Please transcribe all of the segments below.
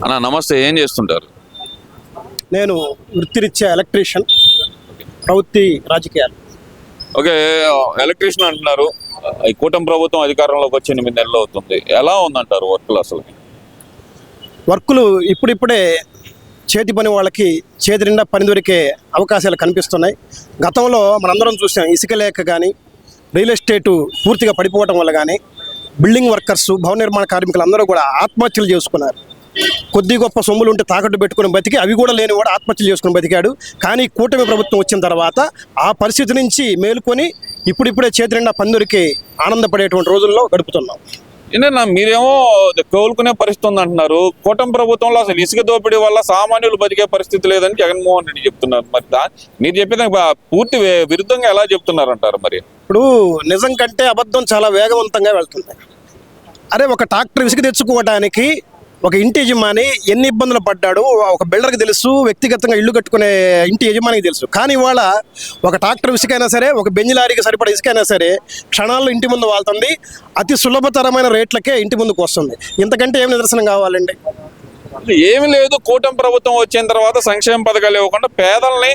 అన్న నమస్తే, ఏం చేస్తుంటారు? నేను వృత్తిరీత్యా ఎలక్ట్రీషియన్, ప్రవృత్తి రాజకీయాలు. ఓకే, ఎలక్ట్రీషియన్ అంటున్నారు. ఈ కూటమి ప్రభుత్వం అధికారంలోకి వచ్చి 8 నెలలు అవుతుంది. ఎలా ఉందంటారు వర్క్లు? అసలు వర్కులు ఇప్పుడిప్పుడే చేతి పని వాళ్ళకి చేతి నిండా పని దొరికే అవకాశాలు కనిపిస్తున్నాయి. గతంలో మనందరం చూసాం, ఇసుక లేక కానీ, రియల్ ఎస్టేటు పూర్తిగా పడిపోవటం వల్ల కానీ బిల్డింగ్ వర్కర్స్, భవన నిర్మాణ కార్మికులు అందరూ కూడా ఆత్మహత్యలు చేసుకున్నారు. కొద్ది గొప్ప సొమ్ములు ఉంటే తాకట్టు పెట్టుకుని బతికి, అవి కూడా లేని వాడు ఆత్మహత్యలు చేసుకుని బతికాడు. కానీ కూటమి ప్రభుత్వం వచ్చిన తర్వాత ఆ పరిస్థితి నుంచి మేలుకొని ఇప్పుడిప్పుడే చేతి నిండా పని దొరికి ఆనందపడేటువంటి రోజుల్లో గడుపుతున్నాం. ఏంటన్నా మీరేమో కోలుకునే పరిస్థితి ఉంది అంటున్నారు. కూటమి ప్రభుత్వంలో అసలు ఇసుక దోపిడీ వల్ల సామాన్యులు బతికే పరిస్థితి లేదని జగన్మోహన్ రెడ్డి చెప్తున్నారు. మరి మీరు చెప్పిన పూర్తి విరుద్ధంగా ఎలా చెప్తున్నారు అంటారు? మరి ఇప్పుడు నిజం కంటే అబద్ధం చాలా వేగవంతంగా వెళ్తుంది. అరే, ఒక ట్రాక్టర్ ఇసుక తెచ్చుకోవడానికి ఒక ఇంటి యజమాని ఎన్ని ఇబ్బందులు పడ్డాడు ఒక బిల్డర్కి తెలుసు, వ్యక్తిగతంగా ఇల్లు కట్టుకునే ఇంటి యజమానికి తెలుసు. కానీ ఇవాళ ఒక ట్రాక్టర్ ఇసుకైనా సరే, ఒక బెంజ్ లారీకి సరిపడా ఇసుకైనా సరే క్షణాల్లో ఇంటి ముందు వాళ్తుంది. అతి సులభతరమైన రేట్లకే ఇంటి ముందుకు వస్తుంది. ఇంతకంటే ఏం నిదర్శనం కావాలండి? ఏమి లేదు. కూటమి ప్రభుత్వం వచ్చిన తర్వాత సంక్షేమ పథకాలు ఇవ్వకుండా పేదల్ని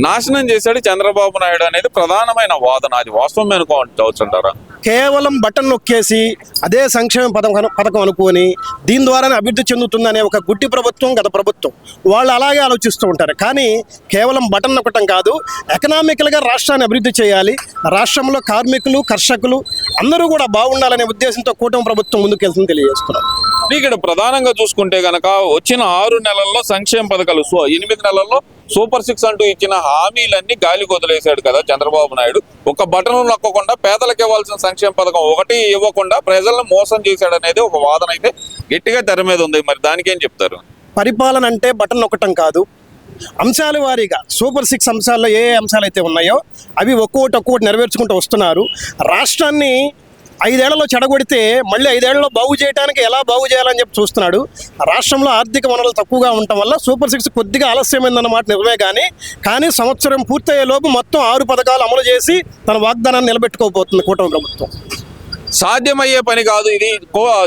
నాశనం చేశాడు చంద్రబాబు నాయుడు అనేది ప్రధానమైన వాదన. అది వాస్తవం అనుకోవచ్చు అంటారా? కేవలం బటన్ నొక్కేసి అదే సంక్షేమ పథకం అనుకొని దీని ద్వారానే అభివృద్ధి చెందుతుందనే ఒక గుడ్డి ప్రభుత్వం గత ప్రభుత్వం. వాళ్ళు అలాగే ఆలోచిస్తూ ఉంటారు. కానీ కేవలం బటన్ నొక్కటం కాదు, ఎకనామికల్గా రాష్ట్రాన్ని అభివృద్ధి చేయాలి, రాష్ట్రంలో కార్మికులు, కర్షకులు అందరూ కూడా బాగుండాలనే ఉద్దేశంతో కూటమి ప్రభుత్వం ముందుకెళ్తుందని తెలియజేస్తున్నాం. ఇక్కడ ప్రధానంగా చూసుకుంటే గనక వచ్చిన 6 నెలల్లో సంక్షేమ పథకాలు 8 నెలల్లో సూపర్ 6 అంటూ ఇచ్చిన హామీలన్నీ గాలి వదిలేశాడు కదా చంద్రబాబు నాయుడు. ఒక బటన్ నొక్కకుండా పేదలకు ఇవ్వాల్సిన సంక్షేమ పథకం ఒకటి ఇవ్వకుండా ప్రజలను మోసం చేశాడు అనేది ఒక వాదన అయితే గట్టిగా తెర మీద ఉంది. మరి దానికి ఏం చెప్తారు? పరిపాలన అంటే బటన్ నొక్కటం కాదు, అంశాల వారీగా సూపర్ 6 అంశాల్లో ఏ అంశాలు అయితే ఉన్నాయో అవి ఒక్కొక్కటి నెరవేర్చుకుంటూ వస్తున్నారు. రాష్ట్రాన్ని 5 ఏళ్లలో చెడగొడితే మళ్ళీ 5 ఏళ్లలో బాగు చేయడానికి ఎలా బాగు చేయాలని చెప్పి చూస్తున్నాడు. రాష్ట్రంలో ఆర్థిక వనరులు తక్కువగా ఉండటం వల్ల సూపర్ 6 కొద్దిగా ఆలస్యమైందన్నమాట నిజమే. కానీ సంవత్సరం పూర్తయ్యే లోపు మొత్తం 6 పథకాలు అమలు చేసి తన వాగ్దానాన్ని నిలబెట్టుకోబోతుంది కూటమి ప్రభుత్వం. సాధ్యమయ్యే పని కాదు ఇది.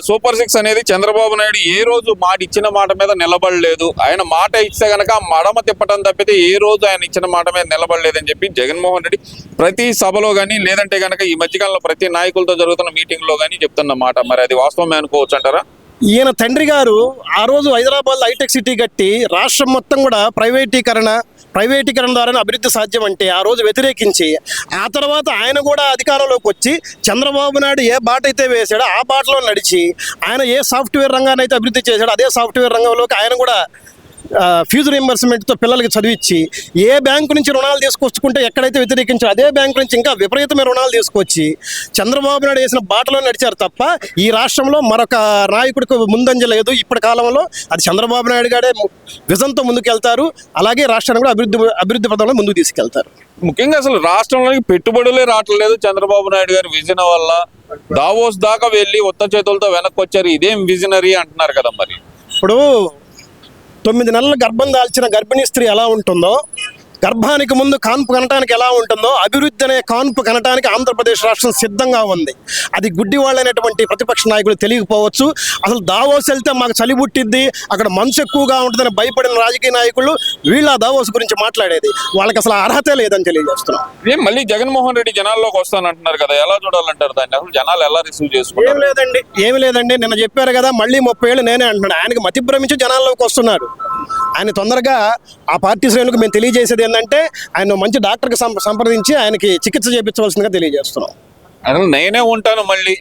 సూపర్ 6 అనేది చంద్రబాబు నాయుడు ఏ రోజు మాట ఇచ్చిన మాట మీద నిలబడలేదు. ఆయన మాట ఇస్తే గనక మడమ తిప్పటం తప్పితే ఏ రోజు ఆయన ఇచ్చిన మాట మీద నిలబడలేదని చెప్పి జగన్మోహన్ రెడ్డి ప్రతి సభలో కానీ, లేదంటే గనక ఈ మధ్యకాలంలో ప్రతి నాయకులతో జరుగుతున్న మీటింగ్ లో కానీ చెప్తున్న మాట. మరి అది వాస్తవమే అనుకోవచ్చు అంటారా? ఈయన తండ్రి గారు ఆ రోజు హైదరాబాద్ హైటెక్ సిటీ కట్టి రాష్ట్రం మొత్తం కూడా ప్రైవేటీకరణ ద్వారానే అభివృద్ధి సాధ్యం అంటే ఆ రోజు వ్యతిరేకించి, ఆ తర్వాత ఆయన కూడా అధికారంలోకి వచ్చి చంద్రబాబు నాయుడు ఏ బాట అయితే వేశాడో ఆ బాటలో నడిచి ఆయన ఏ సాఫ్ట్వేర్ రంగాన్ని అయితే అభివృద్ధి చేశాడో అదే సాఫ్ట్వేర్ రంగంలోకి ఆయన కూడా ఫీజు రీయింబర్స్మెంట్తో పిల్లలకి చదివించి, ఏ బ్యాంకు నుంచి రుణాలు తీసుకొచ్చుకుంటే ఎక్కడైతే వ్యతిరేకించారో అదే బ్యాంకు నుంచి ఇంకా విపరీతమైన రుణాలు తీసుకొచ్చి చంద్రబాబు నాయుడు వేసిన బాటలో నడిచారు తప్ప ఈ రాష్ట్రంలో మరొక నాయకుడికి ముందంజ లేదు. ఇప్పటి కాలంలో అది చంద్రబాబు నాయుడు గారే విజన్తో ముందుకెళ్తారు. అలాగే రాష్ట్రాన్ని కూడా అభివృద్ధి పదంలో ముందుకు తీసుకెళ్తారు. ముఖ్యంగా అసలు రాష్ట్రంలోకి పెట్టుబడులే రావట్లేదు చంద్రబాబు నాయుడు గారి విజన్ వల్ల. దావోస్ దాకా వెళ్ళి ఉత్త చేతులతో వెనక్కి వచ్చారు. ఇదేం విజనరీ అంటున్నారు కదా. మరి ఇప్పుడు 9 నెలలు గర్భం దాల్చిన గర్భిణీ స్త్రీ ఎలా ఉంటుందో, గర్భానికి ముందు కాన్పు కనటానికి ఎలా ఉంటుందో, అభివృద్ధి అనే కాన్పు కనటానికి ఆంధ్రప్రదేశ్ రాష్ట్రం సిద్ధంగా ఉంది. అది గుడ్డి వాళ్ళైనటువంటి ప్రతిపక్ష నాయకులు తెలియకపోవచ్చు. అసలు దావోస్ వెళ్తే మాకు చలి పుట్టిద్ది, అక్కడ మనసు ఎక్కువగా ఉంటుందని భయపడిన రాజకీయ నాయకులు వీళ్ళ దావోస్ గురించి మాట్లాడేది. వాళ్ళకి అసలు అర్హతే లేదని తెలియజేస్తున్నాం. మళ్ళీ జగన్మోహన్ రెడ్డి జనాల్లోకి వస్తానంటున్నారు కదా, ఎలా చూడాలంటారు దాన్ని? అసలు జనాలు ఎలా రిసీవ్ చేసుకుంటారు? ఏమి లేదండి, నిన్న చెప్పారు కదా, మళ్ళీ 30 ఏళ్ళు నేనే అంటున్నాడు. ఆయనకి మతి భ్రమించి జనాల్లోకి వస్తున్నాడు. ఆయన తొందరగా ఆ పార్టీ శ్రేణులకు మేము తెలియజేసేది ఏంటంటే ఆయన మంచి డాక్టర్కి సంప్రదించి ఆయనకి చికిత్స చేయించవలసిందిగా తెలియజేస్తున్నాం. అసలు నేనే ఉంటాను మళ్ళీ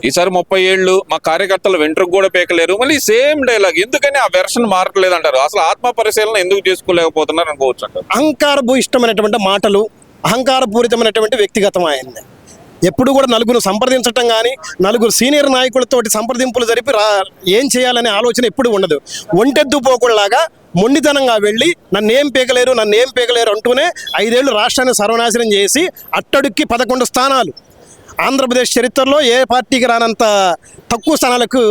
ఈసారి 30 ఏళ్ళు మా కార్యకర్తలు వెంట్రుకు కూడా పేకలేరు. మళ్ళీ సేమ్ డైలాగ్. ఎందుకని ఆ వెర్షన్ మారట్లేదు అంటారు? అసలు ఆత్మ పరిశీలన ఎందుకు చేసుకోలేకపోతున్నారు అనుకోవచ్చు అంటారు? అహంకారభూయిష్టమైనటువంటి మాటలు, అహంకారపూరితమైనటువంటి వ్యక్తిగతం అయింది. ఎప్పుడు కూడా నలుగురు సంప్రదించటం కానీ, నలుగురు సీనియర్ నాయకులతోటి సంప్రదింపులు జరిపి ఏం చేయాలనే ఆలోచన ఎప్పుడు ఉండదు. ఒంటెద్దు పోకుల్లాగా మొండితనంగా వెళ్ళి నన్నేం పీకలేరు అంటూనే 5 ఏళ్ళు రాష్ట్రాన్ని సర్వనాశనం చేసి అట్టడుక్కి 11 స్థానాలు ఆంధ్రప్రదేశ్ చరిత్రలో ఏ పార్టీకి రానంత తక్కువ స్థానాలకు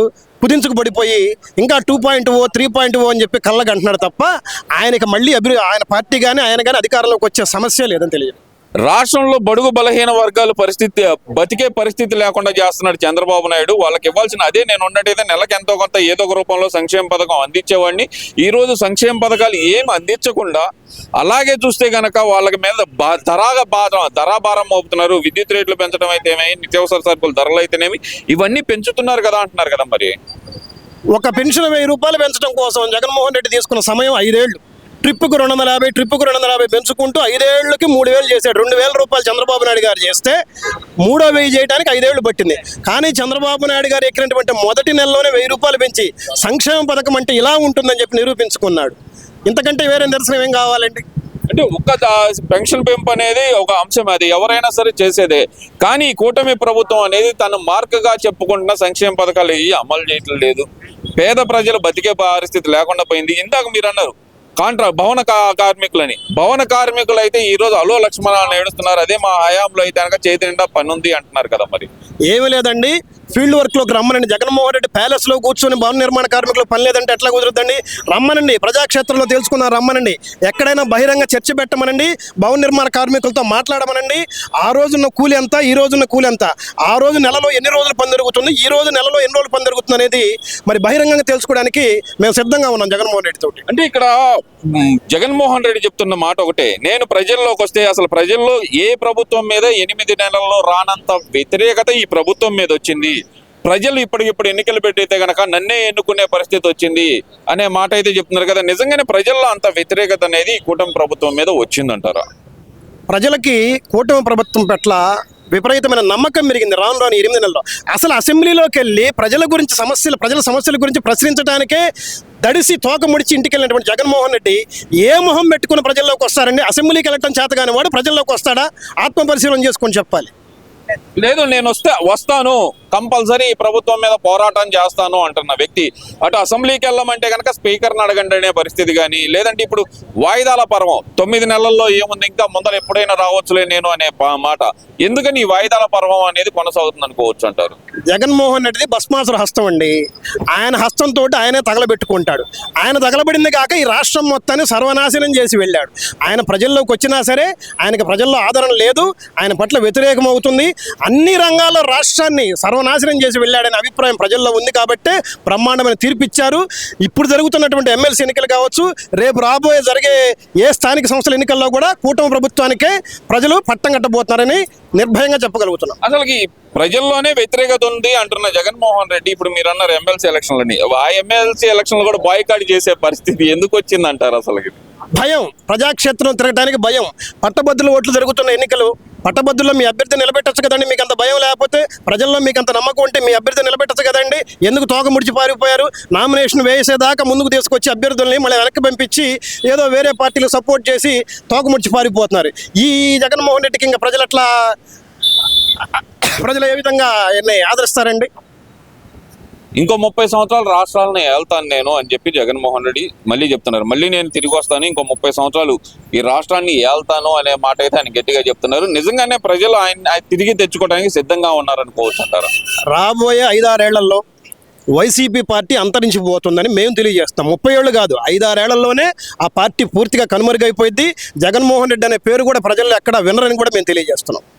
కుదించుకుపడిపోయి ఇంకా 2.0 3.0 అని చెప్పి కళ్ళగంటున్నాడు తప్ప ఆయనకి మళ్ళీ ఆయన పార్టీ కానీ ఆయన కానీ అధికారంలోకి వచ్చే సమస్య లేదని తెలియదు. రాష్ట్రంలో బడుగు బలహీన వర్గాల పరిస్థితి బతికే పరిస్థితి లేకుండా చేస్తున్నాడు చంద్రబాబు నాయుడు. వాళ్ళకి ఇవ్వాల్సిన అదే నేను ఉన్నట్టయితే నెలకు ఎంతో కొంత ఏదో ఒక రూపంలో సంక్షేమ పథకం అందించేవాడిని. ఈ రోజు సంక్షేమ పథకాలు ఏం అందించకుండా అలాగే చూస్తే గనక వాళ్ళకి మీద ధరాభారం మోపుతున్నారు. విద్యుత్ రేట్లు పెంచడం అయితేనేమి, నిత్యావసర సరుకుల ధరలు అయితేనేమి ఇవన్నీ పెంచుతున్నారు కదా అంటున్నారు కదా. మరి ఒక పెన్షన్ 1000 రూపాయలు పెంచడం కోసం జగన్మోహన్ రెడ్డి తీసుకున్న సమయం 5 ఏళ్ళు. ట్రిప్పుకు 250 పెంచుకుంటూ 5 ఏళ్ళకి 3000 చేశాడు. 2000 రూపాయలు చంద్రబాబు నాయుడు గారు చేస్తే 3000 చేయడానికి 5 ఏళ్ళు పట్టింది. కానీ చంద్రబాబు నాయుడు గారు ఎక్కినటువంటి మొదటి నెలలోనే 1000 రూపాయలు పెంచి సంక్షేమ పథకం అంటే ఇలా ఉంటుందని చెప్పి నిరూపించుకున్నాడు. ఇంతకంటే వేరే దర్శనం ఏం కావాలండి? అంటే ఒక్క పెన్షన్ పెంపు అనేది ఒక అంశం, అది ఎవరైనా సరే చేసేదే. కానీ ఈ కూటమి ప్రభుత్వం అనేది తన మార్కుగా చెప్పుకుంటున్న సంక్షేమ పథకాలు ఏవి అమలు చేయటం లేదు. పేద ప్రజలు బతికే పరిస్థితి లేకుండా పోయింది. ఇందాక మీరు అన్నారు భవన కార్మికులని. భవన కార్మికులు అయితే ఈ రోజు అలో లక్ష్మణాలను ఏడుస్తున్నారు. అదే మా హయాంలో అయితే కనుక చేతి నిండా పని ఉంది అంటున్నారు కదా. మరి ఏమీ లేదండి, ఫీల్డ్ వర్క్లోకి రమ్మనండి. జగన్మోహన్ రెడ్డి ప్యాలెస్లో కూర్చొని భవన నిర్మాణ కార్మికులు పని లేదంటే ఎట్లా కుదురుద్దండి? రమ్మనండి, ప్రజాక్షేత్రంలో తెలుసుకున్నారు రమ్మనండి. ఎక్కడైనా బహిరంగ చర్చ పెట్టమనండి, భవన నిర్మాణ కార్మికులతో మాట్లాడమనండి. ఆ రోజున్న కూలి ఎంత, ఈ రోజున్న కూలి ఎంత, ఆ రోజు నెలలో ఎన్ని రోజులు పని జరుగుతుంది, ఈ రోజు నెలలో ఎన్ని రోజులు పని జరుగుతుంది అనేది మరి బహిరంగంగా తెలుసుకోవడానికి మేము సిద్ధంగా ఉన్నాం జగన్మోహన్ రెడ్డి తోటి. అంటే ఇక్కడ జగన్మోహన్ రెడ్డి చెప్తున్న మాట ఒకటే, నేను ప్రజల్లోకి వస్తే అసలు ప్రజల్లో ఏ ప్రభుత్వం మీద 8 నెలల్లో రానంత వ్యతిరేకత ఈ ప్రభుత్వం మీద వచ్చింది. ప్రజలు ఇప్పటికిప్పుడు ఎన్నికలు పెట్టయితే గనక నన్నే ఎన్నుకునే పరిస్థితి వచ్చింది అనే మాట అయితే చెప్తున్నారు కదా. నిజంగానే ప్రజల్లో అంత వ్యతిరేకత అనేది ఈ కూటమి ప్రభుత్వం మీద వచ్చిందంటారా? ప్రజలకి కూటమి ప్రభుత్వం పట్ల విపరీతమైన నమ్మకం పెరిగింది రాను 8 నెలల్లో. అసలు అసెంబ్లీలోకి వెళ్ళి ప్రజల సమస్యల గురించి ప్రశ్నించడానికే దడిసి తోక ముడిచి ఇంటికి వెళ్ళినటువంటి జగన్మోహన్ రెడ్డి ఏ మొహం పెట్టుకుని ప్రజల్లోకి వస్తారండి? అసెంబ్లీకి వెళ్ళటం చేతగాని వాడు ప్రజల్లోకి వస్తాడా? ఆత్మపరిశీలన చేసుకొని చెప్పాలి. లేదు, నేను వస్తాను కంపల్సరీ ఈ ప్రభుత్వం మీద పోరాటం చేస్తాను అంటున్న వ్యక్తి అటు అసెంబ్లీకి వెళ్ళమంటే కనుక స్పీకర్ని అడగండి అనే పరిస్థితి కానీ, లేదంటే ఇప్పుడు వాయిదాల పర్వం 9 నెలల్లో ఏముంది ఇంకా ముందర ఎప్పుడైనా రావచ్చులే నేను అనే మాట, ఎందుకని ఈ వాయిదాల పర్వం అనేది కొనసాగుతుంది అనుకోవచ్చు అంటారు? జగన్మోహన్ రెడ్డిది భస్మాసుర హస్తం అండి. ఆయన హస్తంతో ఆయనే తగలబెట్టుకుంటాడు. ఆయన తగలబడింది కాక ఈ రాష్ట్రం మొత్తాన్ని సర్వనాశనం చేసి వెళ్ళాడు. ఆయన ప్రజల్లోకి వచ్చినా సరే ఆయనకి ప్రజల్లో ఆదరణ లేదు, ఆయన పట్ల వ్యతిరేకం అవుతుంది. అన్ని రంగాల్లో రాష్ట్రాన్ని సర్వనాశనం చేసి వెళ్ళాడనే అభిప్రాయం ప్రజల్లో ఉంది కాబట్టే బ్రహ్మాండమైన తీర్పు ఇచ్చారు. ఇప్పుడు జరుగుతున్నటువంటి ఎమ్మెల్సీ ఎన్నికలు కావచ్చు, రేపు రాబోయే జరిగే ఏ స్థానిక సంస్థల ఎన్నికల్లో కూడా కూటమి ప్రభుత్వానికే ప్రజలు పట్టం కట్టబోతున్నారని నిర్భయంగా చెప్పగలుగుతున్నాం. అసలుకి ప్రజల్లోనే వ్యతిరేకత ఉంది అంటున్న జగన్మోహన్ రెడ్డి ఇప్పుడు మీరు అన్నారు ఎమ్మెల్సీ ఎలక్షన్లని, ఆ ఎమ్మెల్సీ ఎలక్షన్లు కూడా బాయ్కాట్ చేసే పరిస్థితి ఎందుకు వచ్చింది అంటారు? అసలు భయం, ప్రజాక్షేత్రం తిరగడానికి భయం. పట్టభద్రుల ఓట్లు జరుగుతున్న ఎన్నికలు, పట్టభద్రుల్లో మీ అభ్యర్థి నిలబెట్టచ్చు కదండి. మీకు అంత భయం లేకపోతే, ప్రజల్లో మీకు అంత నమ్మకం ఉంటే మీ అభ్యర్థి నిలబెట్టచ్చు కదండి. ఎందుకు తోక ముడిచి పారిపోయారు? నామినేషన్ వేసేదాకా ముందుకు తీసుకొచ్చి అభ్యర్థుల్ని మళ్ళీ వెనక్కి పంపించి ఏదో వేరే పార్టీలు సపోర్ట్ చేసి తోక ముడిచి పారిపోతున్నారు. ఈ జగన్మోహన్ రెడ్డికి ఇంకా ప్రజలు ఏ విధంగా ఆదరిస్తారండి? ఇంకో 30 సంవత్సరాలు రాష్ట్రాలను ఏళ్తాను నేను అని చెప్పి జగన్మోహన్ రెడ్డి మళ్ళీ చెప్తున్నారు. మళ్ళీ నేను తిరిగి వస్తాను, ఇంకో 30 సంవత్సరాలు ఈ రాష్ట్రాన్ని ఏళ్తాను అనే మాట అయితే ఆయన గట్టిగా చెప్తున్నారు. నిజంగానే ప్రజలు ఆయన తిరిగి తెచ్చుకోవడానికి సిద్ధంగా ఉన్నారనుకోవచ్చు అంటారా? రాబోయే 5-6 ఏళ్లలో వైసీపీ పార్టీ అంతరించిపోతుందని మేము తెలియజేస్తాం. 30 ఏళ్ళు కాదు, 5-6 ఏళ్లలోనే ఆ పార్టీ పూర్తిగా కనుమరుగైపోయింది. జగన్మోహన్ రెడ్డి అనే పేరు కూడా ప్రజల్లో ఎక్కడ వినరని కూడా మేము తెలియజేస్తున్నాం.